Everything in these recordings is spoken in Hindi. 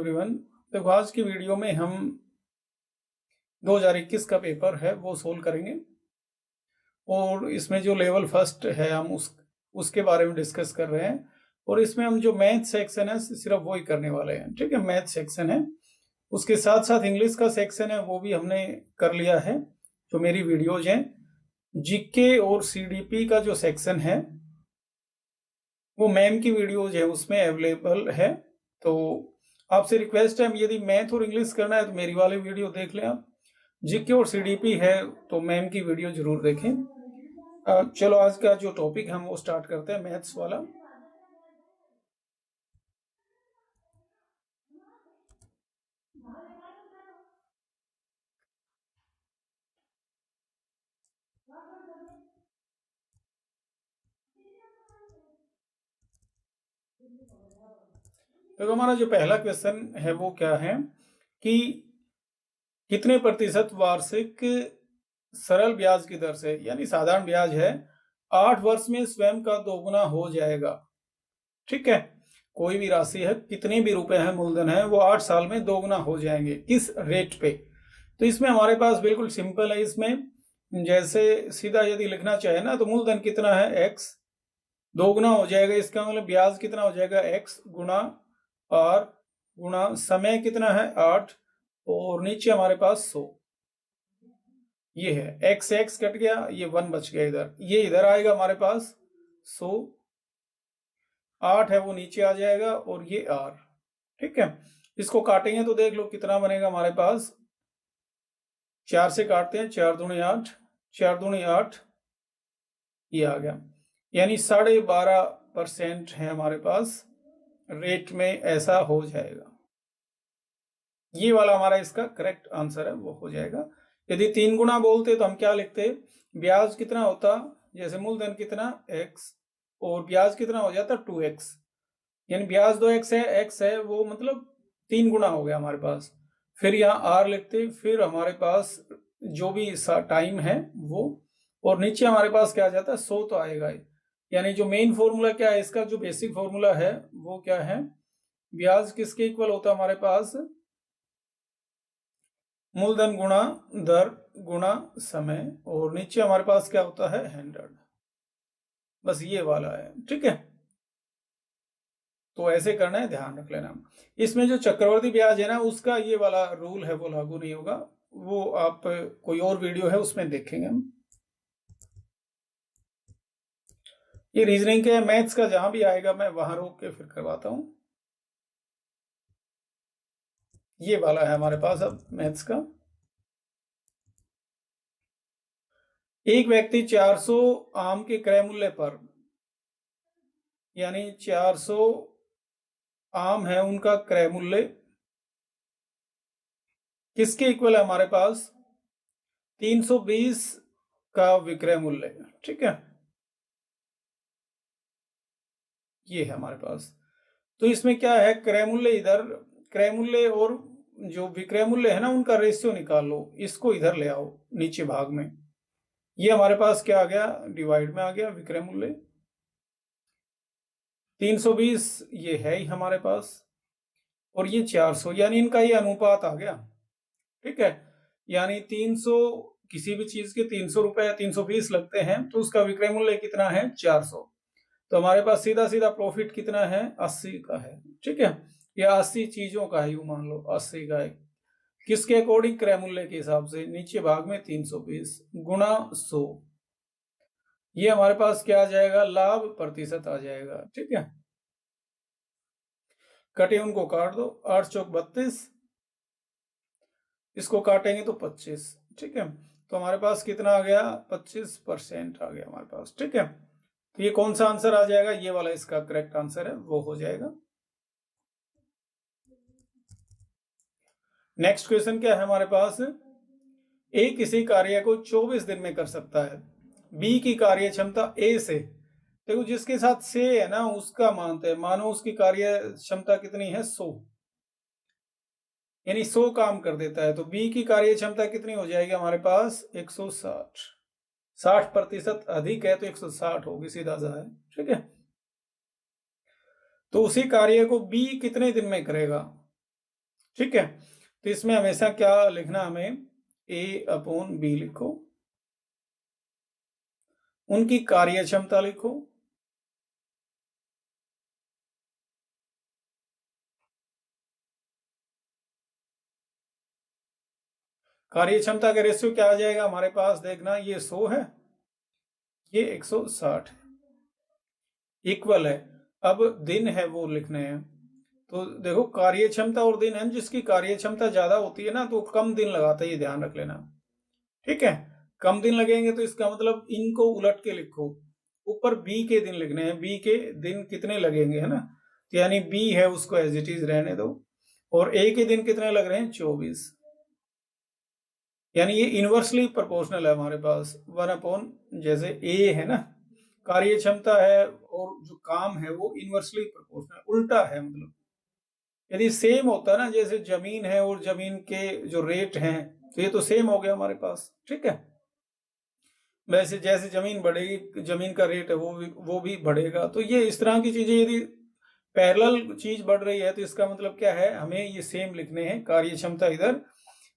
एवरीवन। देखो आज की वीडियो में हम 2021 का पेपर है वो सोल्व करेंगे और इसमें जो लेवल फर्स्ट है हम उसके बारे में डिस्कस कर रहे हैं। और इसमें हम जो मैथ सेक्शन है सिर्फ वही करने वाले हैं। ठीक है, मैथ सेक्शन है, उसके साथ साथ इंग्लिश का सेक्शन है वो भी हमने कर लिया है। जो मेरी वीडियोज हैं जीके और सीडीपी का जो सेक्शन है वो मैम की वीडियोज है उसमें अवेलेबल है। तो आपसे रिक्वेस्ट है, यदि मैथ और इंग्लिश करना है तो मेरी वाली वीडियो देख लें आप। जीके और सीडीपी है तो मैम की वीडियो जरूर देखें। चलो आज का जो टॉपिक हम वो स्टार्ट करते हैं, मैथ्स वाला। तो हमारा जो पहला क्वेश्चन है वो क्या है कि कितने प्रतिशत वार्षिक सरल ब्याज की दर से, यानी साधारण ब्याज है, 8 वर्ष में स्वयं का दोगुना हो जाएगा। ठीक है, कोई भी राशि है, कितने भी रुपए है, मूलधन है, वो 8 साल में दोगुना हो जाएंगे, किस रेट पे। तो इसमें हमारे पास बिल्कुल सिंपल है। इसमें जैसे सीधा यदि लिखना चाहे ना तो मूलधन कितना है x, दोगुना हो जाएगा, इसका मतलब ब्याज कितना हो जाएगा x गुना r गुना समय कितना है 8 और नीचे हमारे पास 100। ये है x कट गया, ये 1 बच गया, इधर ये इधर आएगा हमारे पास 100, 8 है वो नीचे आ जाएगा और ये r। ठीक है, इसको काटेंगे तो देख लो कितना बनेगा हमारे पास। 4 से काटते हैं, 4 दूनी 8, 4 दूनी 8, ये आ गया, यानी 12.5% है हमारे पास रेट में, ऐसा हो जाएगा। ये वाला हमारा इसका करेक्ट आंसर है, वो हो जाएगा। यदि 3 गुना बोलते तो हम क्या लिखते, ब्याज कितना होता, जैसे मूलधन कितना x और ब्याज कितना हो जाता 2x, यानी ब्याज 2x है, x है वो मतलब 3 गुना हो गया हमारे पास। फिर यहाँ r लिखते, फिर हमारे पास जो भी टाइम है वो, और नीचे हमारे पास क्या आ जाता है 100 तो आएगा ही। यानी जो मेन फॉर्मूला क्या है इसका, जो बेसिक फॉर्मूला है वो क्या है, ब्याज किसके इक्वल होता है हमारे पास, मूलधन गुणा दर गुणा समय, और नीचे हमारे पास क्या होता है 100। बस ये वाला है। ठीक है, तो ऐसे करना है, ध्यान रख लेना। इसमें जो चक्रवर्ती ब्याज है ना उसका ये वाला रूल है वो लागू नहीं होगा, वो आप कोई और वीडियो है उसमें देखेंगे हम। ये रीजनिंग के मैथ्स का जहां भी आएगा मैं वहां रोक के फिर करवाता हूं। ये वाला है हमारे पास अब मैथ्स का। एक व्यक्ति 400 आम के क्रय मूल्य पर, यानी 400 आम है उनका क्रय मूल्य किसके इक्वल है हमारे पास, 320 का विक्रय मूल्य। ठीक है, ये है हमारे पास। तो इसमें क्या है, क्रय मूल्य इधर, क्रय मूल्य और जो विक्रय मूल्य है ना उनका रेशियो निकाल लो, इसको इधर ले आओ नीचे भाग में। ये हमारे पास क्या आ गया, डिवाइड में आ गया विक्रय मूल्य 320, ये है ही हमारे पास, और ये 400, यानी इनका ये अनुपात आ गया। ठीक है, यानी 300 किसी भी चीज के 300 रुपए 320 लगते हैं तो उसका विक्रय मूल्य कितना है 400। तो हमारे पास सीधा सीधा प्रॉफिट कितना है 80 का है। ठीक है, या 80 चीजों का ही मान लो 80 का है, किसके अकॉर्डिंग, क्रय मूल्य के हिसाब से। नीचे भाग में 320 गुणा 100, ये हमारे पास क्या आ जाएगा, लाभ प्रतिशत आ जाएगा। ठीक है, कटे उनको काट दो, 8 चौक 32, इसको काटेंगे तो 25। ठीक है, तो हमारे पास कितना आ गया, 25% आ गया हमारे पास। ठीक है, तो ये कौन सा आंसर आ जाएगा, ये वाला इसका करेक्ट आंसर है, वो हो जाएगा। नेक्स्ट क्वेश्चन क्या है हमारे पास, ए किसी कार्य को 24 दिन में कर सकता है, बी की कार्य क्षमता ए से, देखो जिसके साथ से है ना उसका मानते हैं, मानो उसकी कार्य क्षमता कितनी है 100, यानी 100 काम कर देता है, तो बी की कार्य क्षमता कितनी हो जाएगी हमारे पास 160, 60% अधिक है तो 160 होगी, सीधा सा है। ठीक है, तो उसी कार्य को बी कितने दिन में करेगा, ठीक है, तो इसमें हमेशा क्या लिखना, हमें A/B लिखो, उनकी कार्य क्षमता लिखो, कार्य क्षमता का रेशियो क्या आ जाएगा हमारे पास, देखना ये 100 है, ये 160 है, इक्वल है। अब दिन है वो लिखने हैं, तो देखो कार्य क्षमता और दिन है, जिसकी कार्य क्षमता ज्यादा होती है ना तो कम दिन लगाता है, ये ध्यान रख लेना। ठीक है, कम दिन लगेंगे तो इसका मतलब इनको उलट के लिखो, ऊपर बी के दिन लिखने हैं, बी के दिन कितने लगेंगे, है ना, तो यानी बी है उसको एज इट इज रहने दो, और ए के दिन कितने लग रहे हैं 24, यानी ये इनवर्सली प्रोपोर्शनल है हमारे पास 1/, जैसे ए है ना, कार्य क्षमता है और जो काम है वो इनवर्सली प्रोपोर्शनल, उल्टा है, मतलब यदि सेम होता ना, जैसे जमीन है और जमीन के जो रेट हैं, तो ये तो सेम हो गया हमारे पास। ठीक है, वैसे जैसे जमीन बढ़ेगी जमीन का रेट है वो भी बढ़ेगा, तो ये इस तरह की चीजें यदि पैरेलल चीज बढ़ रही है तो इसका मतलब क्या है, हमें ये सेम लिखने हैं, कार्य क्षमता इधर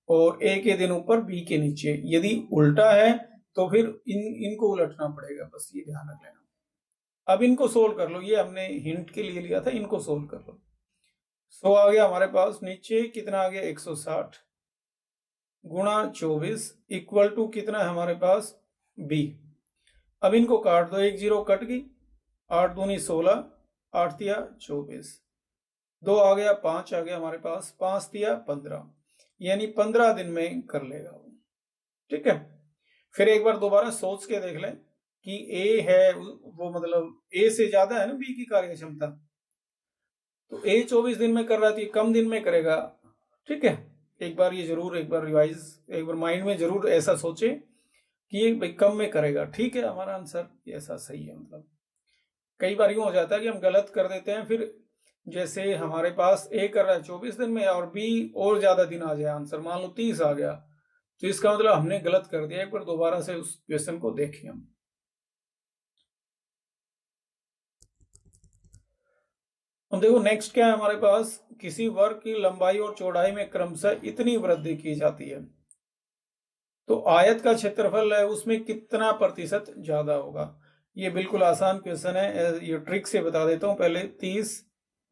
और ए के दिन ऊपर बी के नीचे। यदि उल्टा है तो फिर इनको उलटना पड़ेगा, बस ये ध्यान रख लेना। अब इनको सोल्व कर लो, ये हमने हिंट के लिए लिया था, इनको सोल्व कर लो। 100 आ गया हमारे पास, नीचे कितना आ गया 160 गुणा 24 इक्वल टू कितना है हमारे पास बी। अब इनको काट दो, एक जीरो कट गई, 8 दूनी 16, 8 तिया 24, 2 आ गया, 5 आ गया हमारे पास, 5 तिया 15, यानी 15 दिन में कर लेगा वो। ठीक है, फिर एक बार दोबारा सोच के देख लें कि ए है वो, मतलब ए से ज्यादा है ना बी की कार्य क्षमता, तो ए 24 दिन में कर रहा है तो ये कम दिन में करेगा। ठीक है, एक बार ये जरूर एक बार रिवाइज, एक बार माइंड में जरूर ऐसा सोचे कि ये भाई कम में करेगा। ठीक है, हमारा आंसर ऐसा सही है। मतलब कई बार यूं हो जाता है कि हम गलत कर देते हैं, फिर जैसे हमारे पास ए कर रहा है 24 दिन में और बी और ज्यादा दिन आ जाए, आंसर मान लो 30 आ गया, तो इसका मतलब हमने गलत कर दिया। एक बार दोबारा से उस क्वेश्चन को देखें हम। अब देखो नेक्स्ट क्या है हमारे पास, किसी वर्ग की लंबाई और चौड़ाई में क्रमशः इतनी वृद्धि की जाती है तो आयत का क्षेत्रफल है उसमें कितना प्रतिशत ज्यादा होगा। ये बिल्कुल आसान क्वेश्चन है, ये ट्रिक से बता देता हूं। पहले 30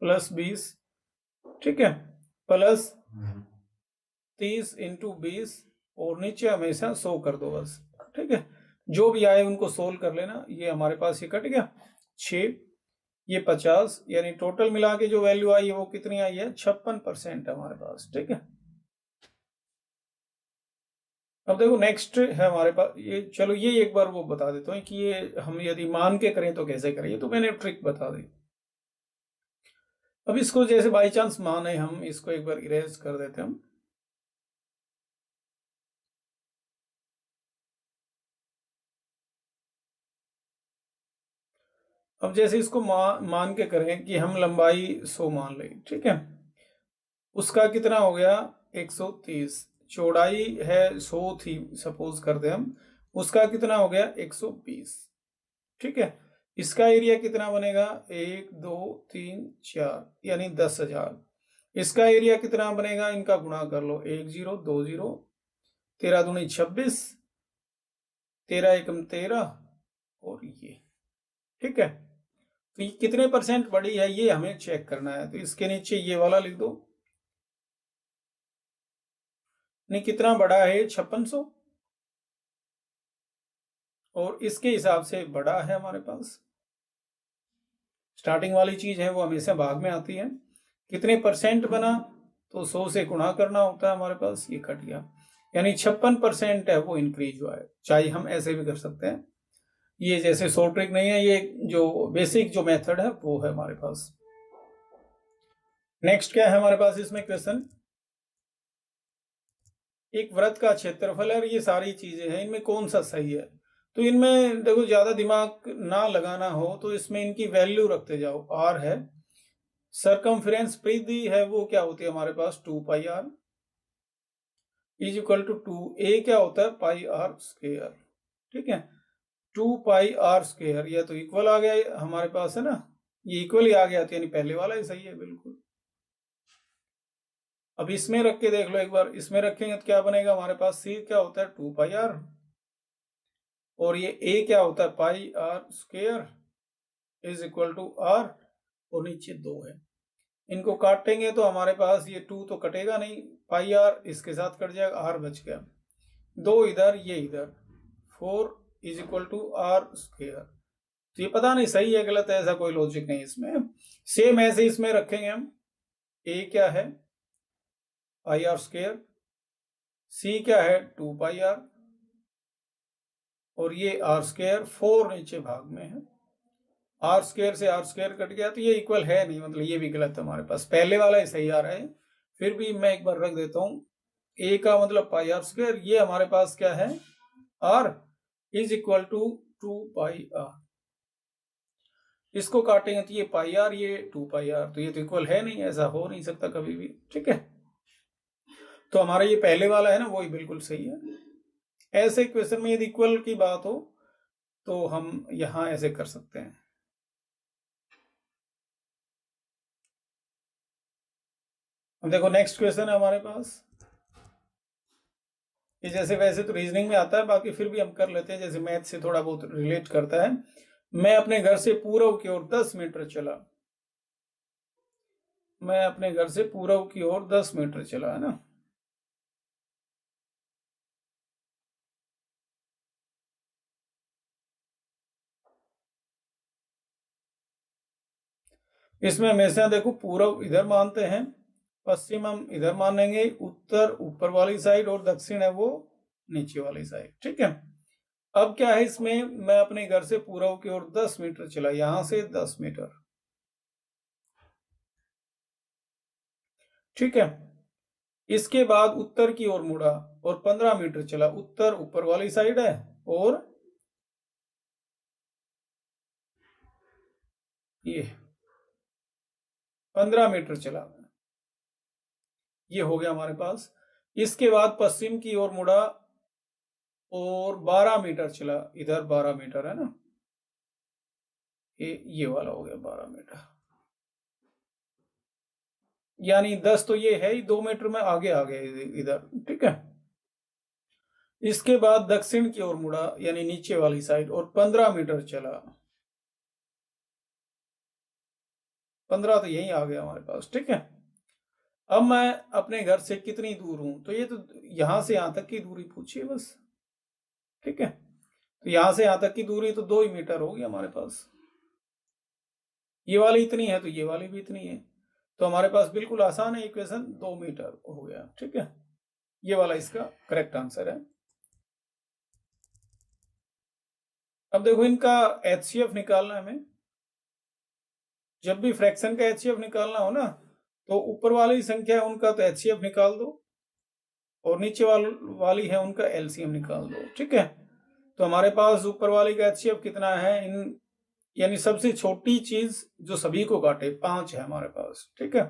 + 20, ठीक है, प्लस 30 × 20 और नीचे हमेशा 100 कर दो बस। ठीक है, जो भी आए उनको सोल्व कर लेना। ये हमारे पास ये कट गया 6, ये 50, यानी टोटल मिला के जो वैल्यू आई है वो कितनी आई है 56% है हमारे पास। ठीक है, अब देखो नेक्स्ट है हमारे पास ये, चलो ये एक बार वो बता देता हूँ कि ये हम यदि मान के करें तो कैसे करें, ये तो मैंने ट्रिक बता दी। अब इसको जैसे बाई चांस माने, हम इसको एक बार इरेज कर देते हैं हम। अब जैसे इसको मान के करें कि हम लंबाई 100 मान लें, ठीक है, उसका कितना हो गया 130, चौड़ाई है 100 थी सपोज करते हम, उसका कितना हो गया 120। ठीक है, इसका एरिया कितना बनेगा 1 2 3 4, यानी 10,000। इसका एरिया कितना बनेगा, इनका गुणा कर लो, 1 0 2 0, 13 दूनी 26, 13 एकम 13 और ये। ठीक है, तो ये कितने परसेंट बढ़ी है ये हमें चेक करना है, तो इसके नीचे ये वाला लिख दो, नहीं कितना बड़ा है 5600, और इसके हिसाब से बड़ा है हमारे पास। स्टार्टिंग वाली चीज है वो हमेशा भाग में आती है, कितने परसेंट बना तो 100 से गुणा करना होता है हमारे पास, ये कट गया, यानी 56% है वो इंक्रीज हुआ है। चाहे हम ऐसे भी कर सकते हैं, ये जैसे शॉर्ट ट्रिक नहीं है, ये जो बेसिक जो मेथड है वो है हमारे पास। नेक्स्ट क्या है हमारे पास इसमें क्वेश्चन, एक वृत्त का क्षेत्रफल है, ये सारी चीजें हैं, इनमें कौन सा सही है। तो इनमें देखो ज्यादा दिमाग ना लगाना हो तो इसमें इनकी वैल्यू रखते जाओ। आर है, सरकमफ्रेंस परिधि है वो क्या होती है हमारे पास 2πr is equal to 2a क्या होता है πr²। ठीक है, 2πr², यह तो इक्वल आ गया हमारे पास है ना, ये इक्वल ही आ गया, तो यानी पहले वाला ही सही है बिल्कुल। अब इसमें रख के देख लो एक बार, इसमें रखेंगे तो क्या बनेगा हमारे पास, सी क्या होता है 2πr, और ये ए क्या होता है pi r square is equal to r, और नीचे 2 है। इनको काटेंगे तो हमारे पास ये 2 तो कटेगा नहीं, पाई आर इसके साथ कट जाएगा, आर बच गया, 2 इधर ये इधर, 4 is equal to r square. तो ये पता नहीं सही है गलत है, ऐसा कोई लॉजिक नहीं इसमें। सेम ऐसे इसमें रखेंगे हम, ए क्या है पाई आर स्क्वायर, सी क्या है 2πr, और ये आर स्क्वायर, 4 नीचे भाग में है, आर स्क्वायर से आर स्क्वायर कट गया, तो ये इक्वल है नहीं, मतलब ये भी गलत है हमारे पास, पहले वाला ही सही आ रहा है। फिर भी मैं एक बार रख देता हूं, ए का मतलब पाई आर स्क्वायर, ये हमारे पास क्या है are is equal to 2πr, इसको काटेंगे तो ये पाई आर ये 2πr, तो ये तो इक्वल है नहीं, ऐसा हो नहीं सकता कभी भी, ठीक है। तो हमारा ये पहले वाला है ना वही बिल्कुल सही है। ऐसे क्वेश्चन में यदि इक्वल की बात हो तो हम यहां ऐसे कर सकते हैं। अब देखो नेक्स्ट क्वेश्चन है हमारे पास, ये जैसे वैसे तो रीजनिंग में आता है, बाकी फिर भी हम कर लेते हैं, जैसे मैथ से थोड़ा बहुत रिलेट करता है। मैं अपने घर से पूर्व की ओर 10 मीटर चला, मैं अपने घर से पूर्व की ओर 10 मीटर चला, है ना। इसमें हमेशा देखो पूर्व इधर मानते हैं, पश्चिम हम इधर मानेंगे, उत्तर ऊपर वाली साइड और दक्षिण है वो नीचे वाली साइड, ठीक है। अब क्या है इसमें, मैं अपने घर से पूर्व की ओर 10 मीटर चला, यहां से 10 मीटर, ठीक है। इसके बाद उत्तर की ओर मुड़ा और 15 मीटर चला, उत्तर ऊपर वाली साइड है और ये 15 मीटर चला, ये हो गया हमारे पास। इसके बाद पश्चिम की ओर मुड़ा और 12 मीटर चला, इधर 12 मीटर है ना, ये वाला हो गया 12 मीटर, यानी 10 तो ये है ही, 2 मीटर में आगे आ गया इधर, ठीक है। इसके बाद दक्षिण की ओर मुड़ा यानी नीचे वाली साइड और 15 मीटर चला, 15 तो यही आ गया हमारे पास, ठीक है। अब मैं अपने घर से कितनी दूर हूं, तो ये तो यहां से यहां तक की दूरी पूछिए बस, ठीक है। तो यहां से यहां तक की दूरी तो 2 ही मीटर होगी हमारे पास, ये वाली इतनी है तो ये वाली भी इतनी है, तो हमारे पास बिल्कुल आसान है इक्वेशन, 2 मीटर हो गया, ठीक है। ये वाला इसका करेक्ट आंसर है। अब देखो इनका एचसीएफ निकालना है हमें, जब भी फ्रैक्शन का एचसीएफ निकालना हो ना, तो ऊपर वाली संख्या है उनका तो एचसीएफ निकाल दो, और नीचे वाली है उनका एलसीएम निकाल दो, ठीक है। तो हमारे पास ऊपर वाली का एचसीएफ कितना है, इन यानी सबसे छोटी चीज जो सभी को काटे 5 है हमारे पास, ठीक है।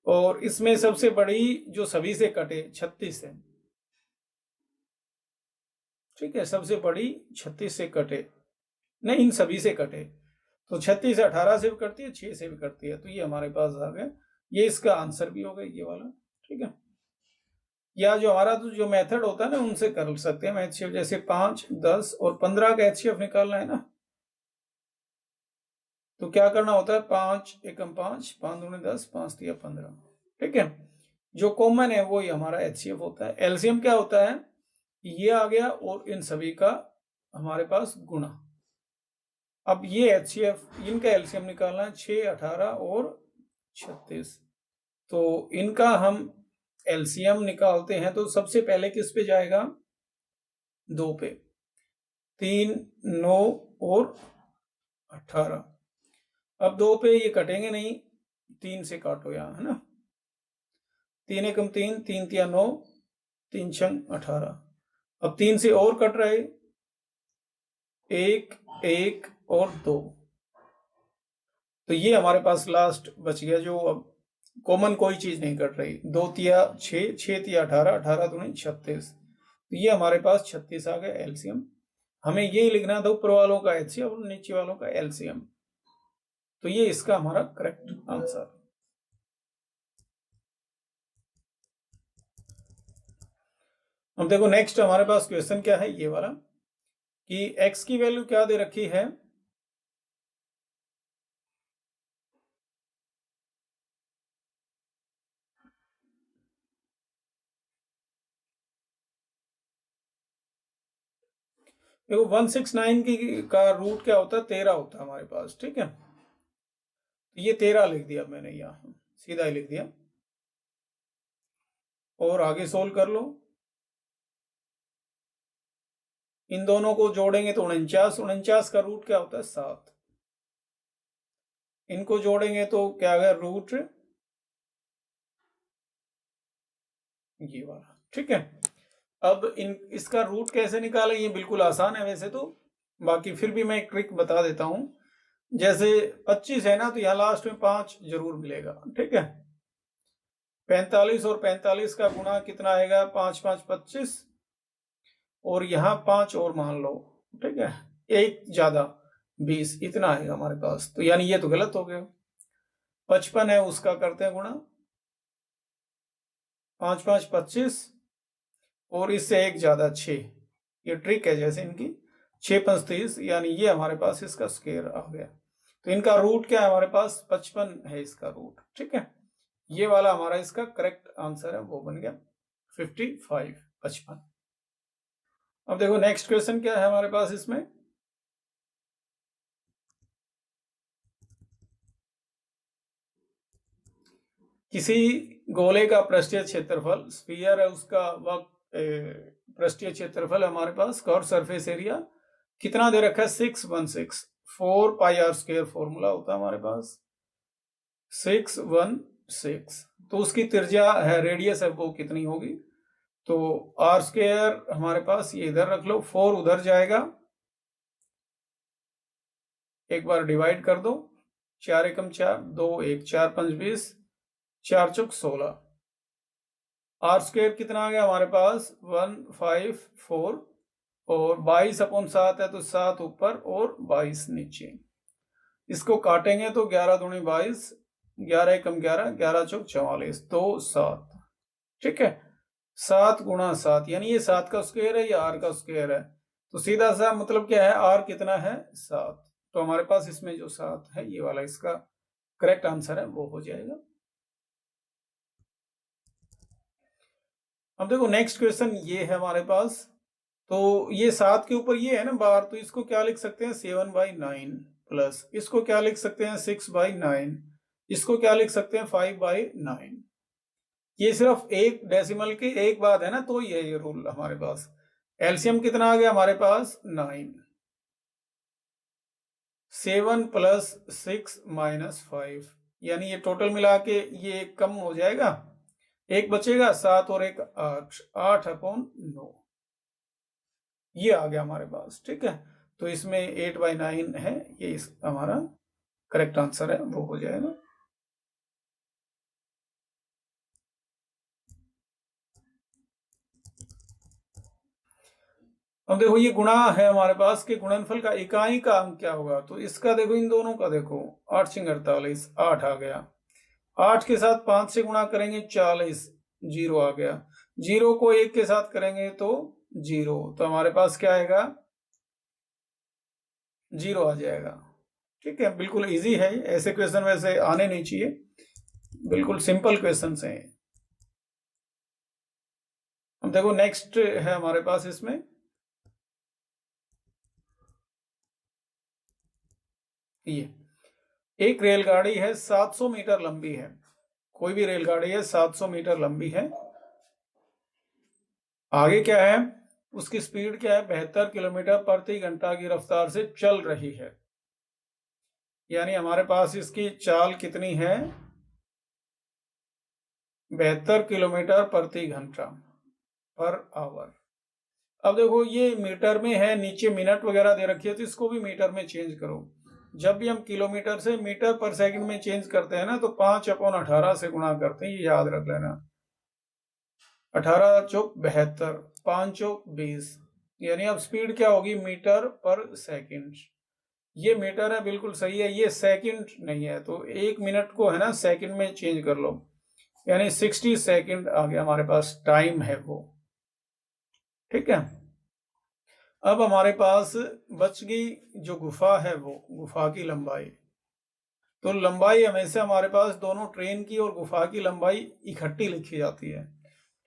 और इसमें सबसे बड़ी जो सभी से कटे 36 है, ठीक है। सबसे बड़ी 36 से कटे, नहीं इन सभी से कटे, तो 36 18 से भी करती है, 6 से भी करती है, तो ये हमारे पास आ गया, ये इसका आंसर भी हो गया ये वाला, ठीक है। या जो हमारा तो जो मेथड होता है ना उनसे कर सकते हैं एचसीएफ, जैसे 5 10 और 15 का एचसीएफ निकालना है ना, तो क्या करना होता है 5 एकम 5 5 दूनी 10 5 तिया 15, ठीक है। जो कॉमन है वो ही हमारा एचसीएफ होता है। एलसीएम क्या होता है, ये आ गया और इन सभी का हमारे पास गुणा। अब ये एचसीएफ इनका एलसीएम निकालना है, 6 18 और 36, तो इनका हम एलसीएम निकालते हैं तो सबसे पहले किस पे जाएगा, 2 पे, 3 9 और 18। अब 2 पे ये कटेंगे नहीं, 3 से काटो यहां, है ना, 3 एकम 3 3 तिया 9 3 छंग 18। अब 3 से और कट रहे, 1 1 और 2, तो ये हमारे पास लास्ट बच गया, जो अब कॉमन कोई चीज नहीं कट रही, 2 तिया 6 6 तिया 18 18 दूनी 36, तो ये हमारे पास 36 आ गया एलसीएम। हमें ये लिखना था ऊपर वालों का एचसीएफ और नीचे वालों का एलसीएम, तो ये इसका हमारा करेक्ट आंसर। अब देखो नेक्स्ट हमारे पास क्वेश्चन क्या है, ये वाला, कि x की वैल्यू क्या दे रखी है, देखो 169 की का रूट क्या होता है, 13 होता है हमारे पास, ठीक है। तो ये 13 लिख दिया मैंने, यहाँ सीधा ही लिख दिया, और आगे सोल्व कर लो। इन दोनों को जोड़ेंगे तो 49, 49 का रूट क्या होता है 7, इनको जोड़ेंगे तो क्या आ गया रूट ये वाला, ठीक है। अब इसका रूट कैसे निकालें, ये बिल्कुल आसान है वैसे तो, बाकी फिर भी मैं एक ट्रिक बता देता हूं। जैसे 25 है ना, तो यहाँ लास्ट में 5 जरूर मिलेगा, ठीक है। 45 और 45 का गुणा कितना आएगा, 5 5 25, और यहाँ 5 और मान लो, ठीक है, एक ज्यादा 20, इतना आएगा हमारे पास। तो यानी ये तो गलत हो गया, 55 है उसका करते हैं गुणा, 5 5 25, और इससे एक ज्यादा 6, ये ट्रिक है जैसे इनकी, 6 5 30, यानी ये हमारे पास इसका स्क्वायर आ गया। तो इनका रूट क्या है हमारे पास, 55 है इसका रूट, ठीक है। ये वाला हमारा इसका करेक्ट आंसर है, वो बन गया 55, 55। अब देखो नेक्स्ट क्वेश्चन क्या है हमारे पास इसमें, किसी गोले का पृष्ठीय क्षेत्रफल, स्फीयर है उसका वक्त पृष्ठीय क्षेत्रफल हमारे पास, कर्व सरफेस एरिया कितना दे रखा है, 616, 4 पाई आर स्क्वायर फॉर्मूला होता है हमारे पास, 616। तो उसकी त्रिज्या है, रेडियस है, वो कितनी होगी, तो आर स्क्वायर हमारे पास ये इधर रख लो, 4 उधर जाएगा, एक बार डिवाइड कर दो, 4 एकम 4, 2 1 4 5 20, 4 चौक 16, आर स्क्वायर कितना आ गया हमारे पास 154, और 22/7 है तो 7 ऊपर और 22 नीचे। इसको काटेंगे तो 11 दूनी 22, 11 एकम 11, 11 चौक 44, 2 7, ठीक है। 7 गुणा 7, यानी ये 7 का स्क्वायर है, ये आर का स्क्वायर है, तो सीधा सा मतलब क्या है, आर कितना है 7, तो हमारे पास इसमें जो 7 है ये वाला इसका करेक्ट आंसर है, वो हो जाएगा। अब देखो नेक्स्ट क्वेश्चन ये है हमारे पास, तो ये 7 के ऊपर ये है ना बार, तो इसको क्या लिख सकते हैं 7/9, प्लस इसको क्या लिख सकते हैं 6/9, इसको क्या लिख सकते हैं 5/9। ये सिर्फ एक डेसिमल की एक बात है ना, तो ये रूल हमारे पास। एलसीएम कितना आ गया हमारे पास 9, 7 + 6 - 5, यानी ये टोटल मिला के ये कम हो जाएगा, एक बचेगा 7 और 1 8, 8/9, ये आ गया हमारे पास, ठीक है। तो इसमें 8/9 है, ये हमारा करेक्ट आंसर है, वो हो जाएगा। अब देखो ये गुणा है हमारे पास कि गुणनफल का इकाई का अंक क्या होगा, तो इसका देखो इन दोनों का देखो, 8 × 48, 8 आ गया, 8 के साथ 5 से गुणा करेंगे 40, 0 आ गया, 0 को 1 के साथ करेंगे तो 0, तो हमारे पास क्या आएगा 0 आ जाएगा, ठीक है। बिल्कुल इजी है, ऐसे क्वेश्चन वैसे आने नहीं चाहिए, बिल्कुल सिंपल क्वेश्चन है। अब देखो नेक्स्ट है हमारे पास इसमें, ये एक रेलगाड़ी है 700 मीटर लंबी है, कोई भी रेलगाड़ी है 700 मीटर लंबी है, आगे क्या है उसकी स्पीड क्या है 72 किलोमीटर प्रति घंटा की रफ्तार से चल रही है, यानी हमारे पास इसकी चाल कितनी है 72 किलोमीटर प्रति घंटा पर आवर। अब देखो ये मीटर में है, नीचे मिनट वगैरह दे रखी है, तो इसको भी मीटर में चेंज करो। जब भी हम किलोमीटर से मीटर पर सेकंड में चेंज करते हैं ना, तो 5/18 से गुणा करते हैं, ये याद रख लेना। 18 चौक 72, 5 चौक 20, यानी अब स्पीड क्या होगी मीटर पर सेकंड, ये मीटर है बिल्कुल सही है, ये सेकंड नहीं है, तो 1 मिनट को है ना सेकंड में चेंज कर लो, यानी 60 सेकंड आ गया हमारे पास टाइम है वो, ठीक है। अब हमारे पास बच गई जो गुफा है, वो गुफा की लंबाई। तो लंबाई हमेशा हमारे पास दोनों ट्रेन की और गुफा की लंबाई इकट्ठी लिखी जाती है,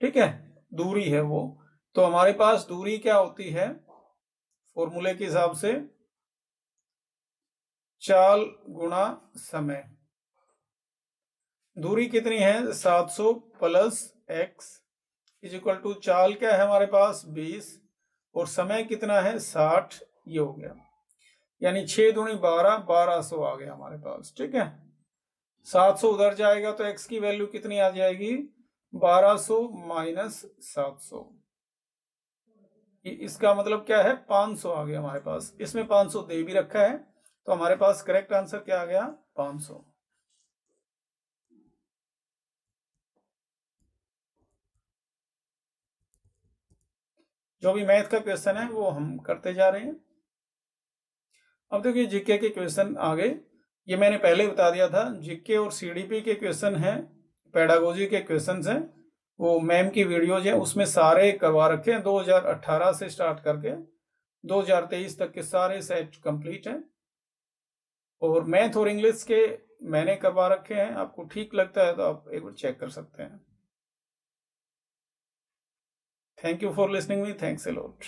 ठीक है। दूरी है वो, तो हमारे पास दूरी क्या होती है फॉर्मूले के हिसाब से, चाल गुणा समय। दूरी कितनी है 700 plus x is equal to चाल क्या है हमारे पास 20 और समय कितना है 60, ये हो गया। यानी 6 दूनी 12, 1200 आ गया हमारे पास, ठीक है। 700 उधर जाएगा तो x की वैल्यू कितनी आ जाएगी 1200 माइनस 700। इसका मतलब क्या है 500 आ गया हमारे पास। इसमें 500 दे भी रखा है, तो हमारे पास करेक्ट आंसर क्या आ गया 500। जो भी मैथ का क्वेश्चन है वो हम करते जा रहे हैं। अब देखिए जीके के क्वेश्चन आ गए। ये मैंने पहले बता दिया था, जीके और सीडीपी के क्वेश्चन हैं, पेडागोजी के क्वेश्चंस हैं, वो मैम की वीडियोज हैं, उसमें सारे करवा रखे हैं। 2018 से स्टार्ट करके 2023 तक के सारे सेट कंप्लीट हैं। और मैथ और इंग्लिश के मैंने करवा रखे हैं, आपको ठीक लगता है तो आप एक बार चेक कर सकते हैं। Thank you for listening me, thanks a lot.